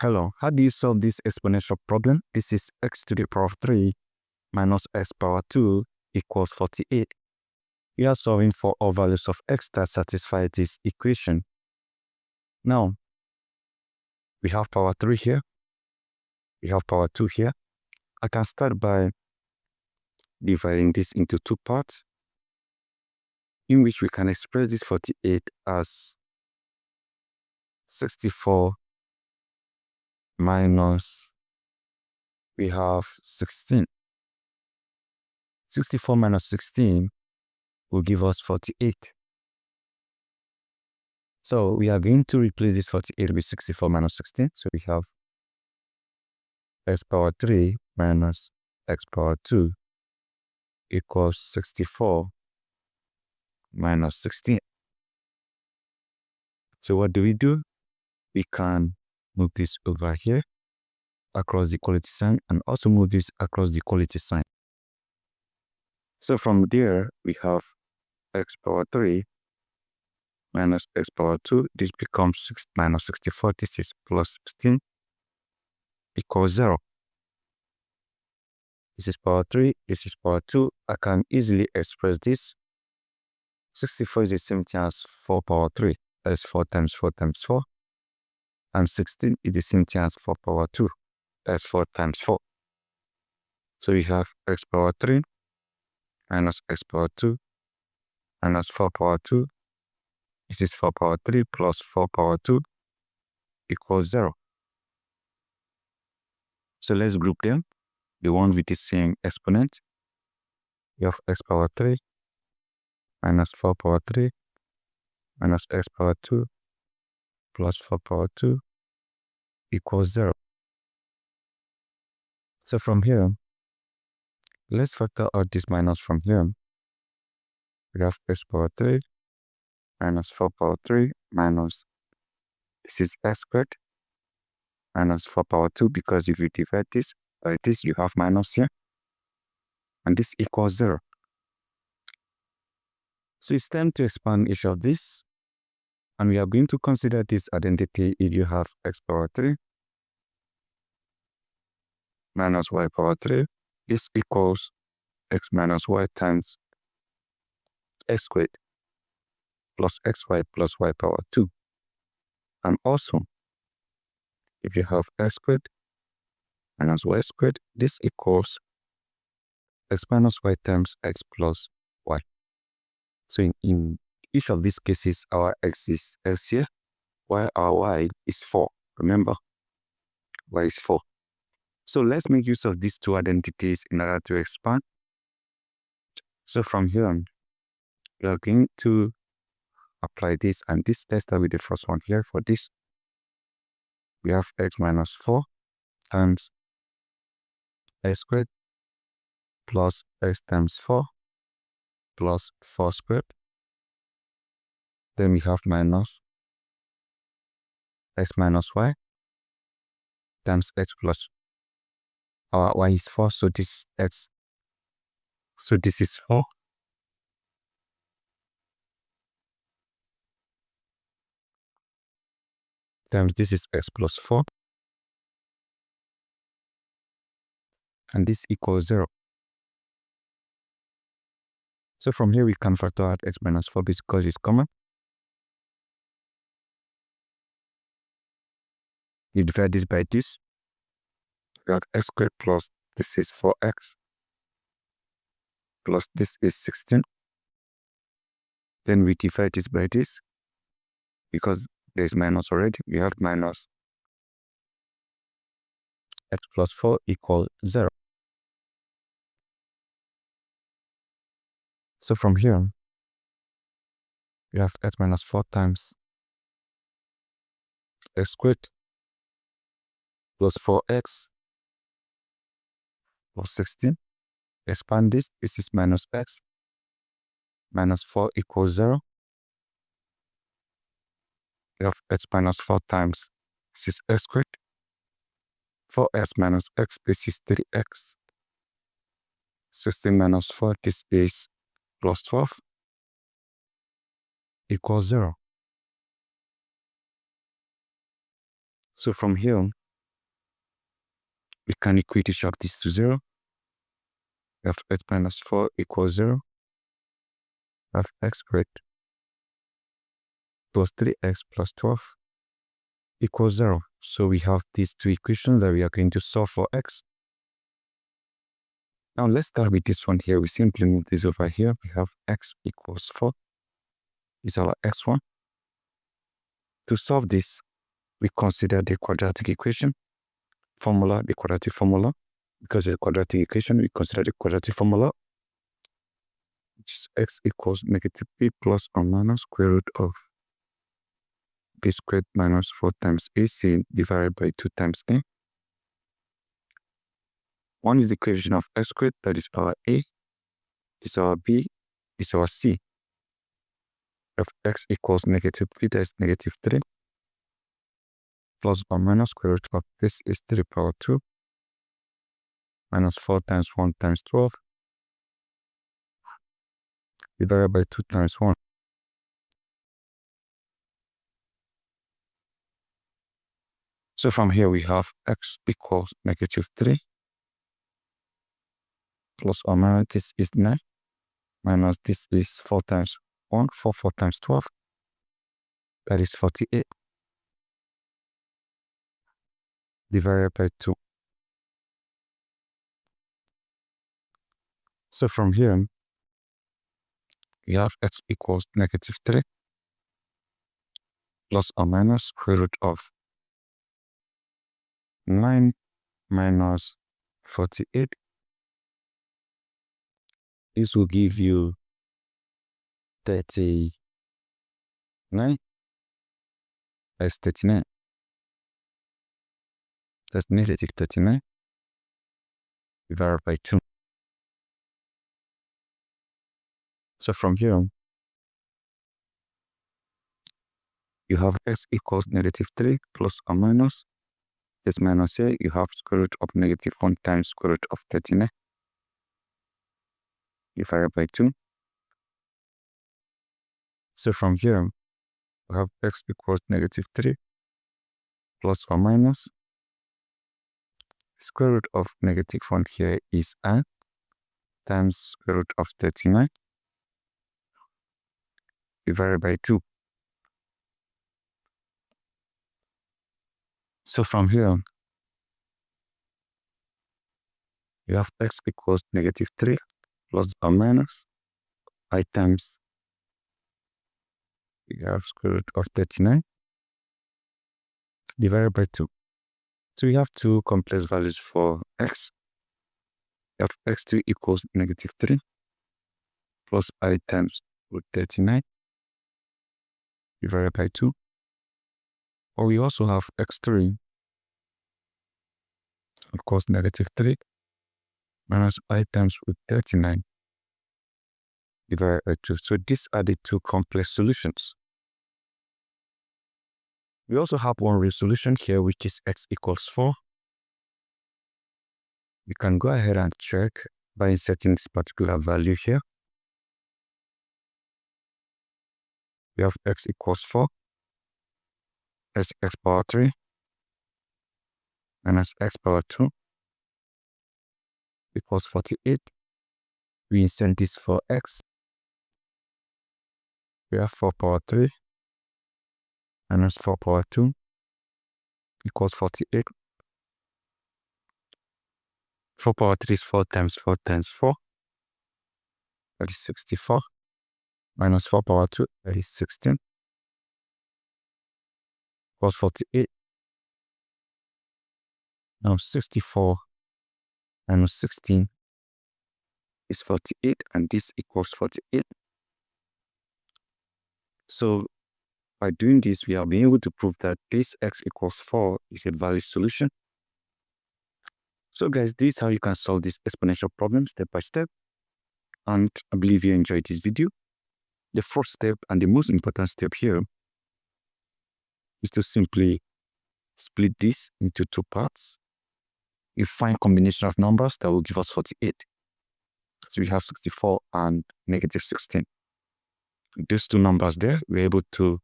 Hello, how do you solve this exponential problem? This is x to the power of 3 minus x power 2 equals 48. We are solving for all values of x that satisfy this equation. Now, we have power 3 here. We have power 2 here. I can start by dividing this into two parts, in which we can express this 48 as 64 minus, we have 16. 64 minus 16 will give us 48. So we are going to replace this 48 with 64 minus 16. So we have x power 3 minus x power 2 equals 64 minus 16. So what do? We can move this over here across the equality sign and also move this across the equality sign. So from there, we have x power 3 minus x power 2. This becomes 6 minus 64. This is plus 16 equals 0. This is power 3. This is power 2. I can easily express this. 64 is the same thing as 4 power 3. That is 4 times 4 times 4. And 16 is the same thing as 4 power 2. That's 4 times 4. So we have x power 3 minus x power 2 minus 4 power 2. This is 4 power 3 plus 4 power 2 equals 0. So let's group them. The one with the same exponent. We have x power 3 minus 4 power 3 minus x power 2 plus 4 power 2 equals 0. So from here, let's factor out this minus from here. We have x power 3 minus 4 power 3 minus, this is x squared minus 4 power 2, because if you divide this by this, you have minus here, and this equals 0. So it's time to expand each of this, and we are going to consider this identity if you have x power 3 minus y power 3. This equals x minus y times x squared plus xy plus y power 2. And also, if you have x squared minus y squared, this equals x minus y times x plus y. So in each of these cases, our x is x here, while our y is 4. Remember, y is 4. So let's make use of these two identities in order to expand. So from here, we are going to apply this and this. Let's start with the first one here. For this, we have x minus 4 times x squared plus x times 4 plus 4 squared. Then we have minus x minus y times x plus, our y is 4, so this is x. So this is 4 times this is x plus 4, and this equals 0. So from here we can factor out x minus 4 because it's common. You divide this by this, we have x squared plus this is 4x plus this is 16. Then we divide this by this, because there's minus already. We have minus x plus 4 equals 0. So from here, we have x minus 4 times x squared plus 4x plus 16. Expand this, this is minus x minus 4 equals 0. We have x minus 4 times, this is x squared, 4x minus x, this is 3x, 16 minus 4, this is plus 12, equals 0. So from here, we can equate each of these to 0. We have x minus 4 equals 0. We have x squared plus 3x plus 12 equals 0. So we have these two equations that we are going to solve for x. Now let's start with this one here. We simply move this over here. We have x equals 4. This is our x1. To solve this, we consider the quadratic equation formula, the quadratic formula. Because it's a quadratic equation, we consider the quadratic formula, which is x equals negative b plus or minus square root of b squared minus 4 times ac divided by 2 times a. One is the equation of x squared, that is our a, is our b, is our c. If x equals negative b, that is negative 3, plus or minus square root of this is 3 to the power 2, minus 4 times 1 times 12, divided by 2 times 1. So from here we have x equals negative 3, plus or minus this is 9, minus this is 4 times 1, 4 times 12, that is 48, divided by 2. So from here, we have x equals negative 3, plus or minus square root of 9 minus 48. This will give you 39. That's 39. That's negative 39 divided by 2. So from here, you have x equals negative 3 plus or minus. This minus here, you have square root of negative 1 times square root of 39 divided by 2. So from here, we have x equals negative 3 plus or minus. Square root of negative 1 here is a times square root of 39 divided by 2. So from here, you have x equals negative 3 plus or minus I times, you have square root of 39 divided by 2. So we have two complex values for x. We have x3 equals negative 3 plus I times root 39 divided by 2. Or we also have x3 equals negative 3 minus I times root 39 divided by 2. So these are the two complex solutions. We also have one real solution here, which is x equals 4. We can go ahead and check by inserting this particular value here. We have x equals 4 as x power 3 minus x power 2 equals 48. We insert this for x. We have 4 power 3 minus 4 power 2 equals 48. 4 power 3 is 4 times 4 times 4. That is 64. Minus 4 power 2, that is 16. Equals 48. Now 64 minus 16 is 48, and this equals 48. So by doing this, we have been able to prove that this x equals 4 is a valid solution. So guys, this is how you can solve this exponential problem step by step. And I believe you enjoyed this video. The first step and the most important step here is to simply split this into two parts. You find combination of numbers that will give us 48. So we have 64 and negative 16. These two numbers there, we're able to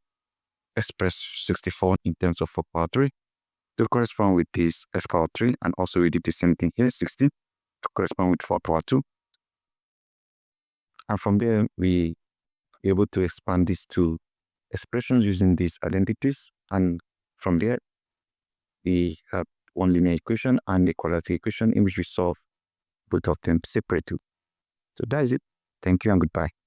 express 64 in terms of 4 power 3 to correspond with this x power 3, and also we did the same thing here, 16 to correspond with 4 power 2. And from there, we are able to expand these two expressions using these identities, and from there, we have one linear equation and a quadratic equation in which we solve both of them separately. So that is it. Thank you and goodbye.